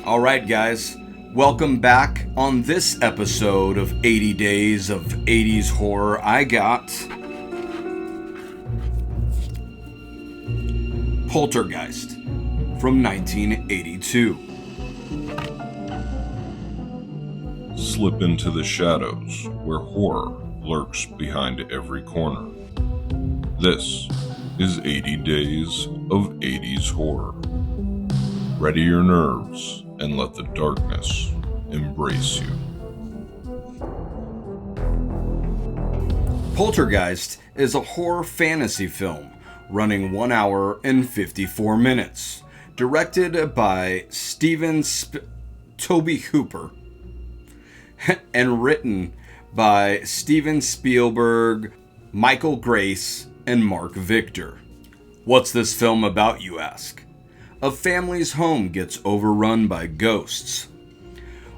Alright guys, welcome back. On this episode of 80 Days of 80s Horror, I got Poltergeist from 1982. Slip into the shadows where horror lurks behind every corner. This is 80 Days of 80s Horror. Ready your nerves and let the darkness embrace you. Poltergeist is a horror fantasy film running 1 hour and 54 minutes, directed by Toby Hooper, and written by Steven Spielberg, Michael Grace, and Mark Victor. What's this film about, you ask? A family's home gets overrun by ghosts.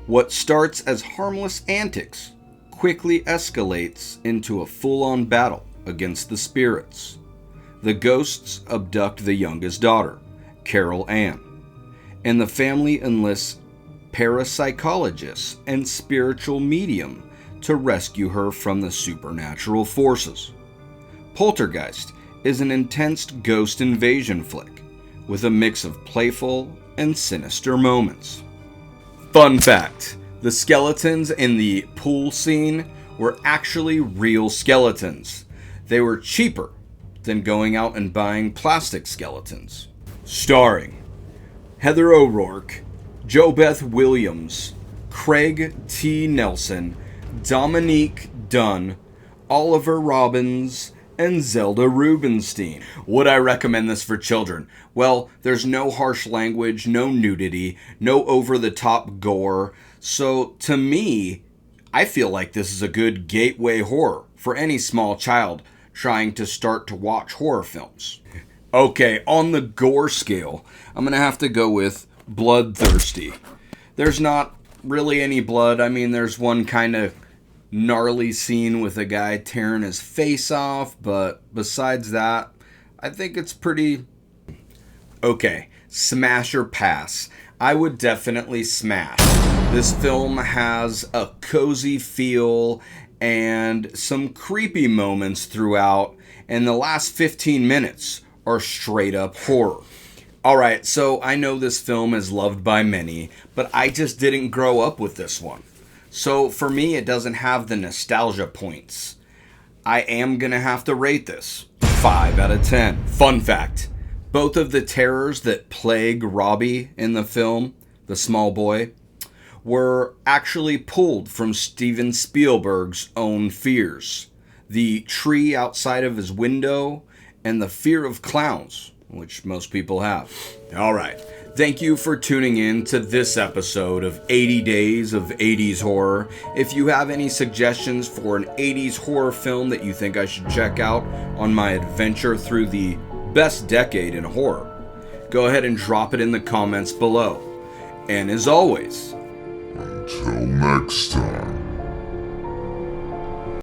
What starts as harmless antics quickly escalates into a full-on battle against the spirits. The ghosts abduct the youngest daughter, Carol Ann, and the family enlists parapsychologists and spiritual medium to rescue her from the supernatural forces. Poltergeist is an intense ghost invasion flick with a mix of playful and sinister moments. Fun fact, the skeletons in the pool scene were actually real skeletons. They were cheaper than going out and buying plastic skeletons. Starring Heather O'Rourke, JoBeth Williams, Craig T. Nelson, Dominique Dunn, Oliver Robbins, and Zelda Rubinstein. Would I recommend this for children? Well, there's no harsh language, no nudity, no over-the-top gore. So, to me, I feel like this is a good gateway horror for any small child trying to start to watch horror films. Okay, on the gore scale, I'm gonna have to go with bloodthirsty. There's not really any blood. I mean, there's one kind of gnarly scene with a guy tearing his face off, but besides that, I think it's pretty okay. Smash or pass? I would definitely smash. This film has a cozy feel and some creepy moments throughout, and the last 15 minutes are straight up horror. Alright, so I know this film is loved by many, but I just didn't grow up with this one. So for me, it doesn't have the nostalgia points. I am going to have to rate this 5 out of 10. Fun fact, both of the terrors that plague Robbie in the film, the small boy, were actually pulled from Steven Spielberg's own fears. The tree outside of his window and the fear of clowns, which most people have. Alright. Thank you for tuning in to this episode of 80 Days of 80s Horror. If you have any suggestions for an 80s horror film that you think I should check out on my adventure through the best decade in horror, go ahead and drop it in the comments below. And as always, until next time.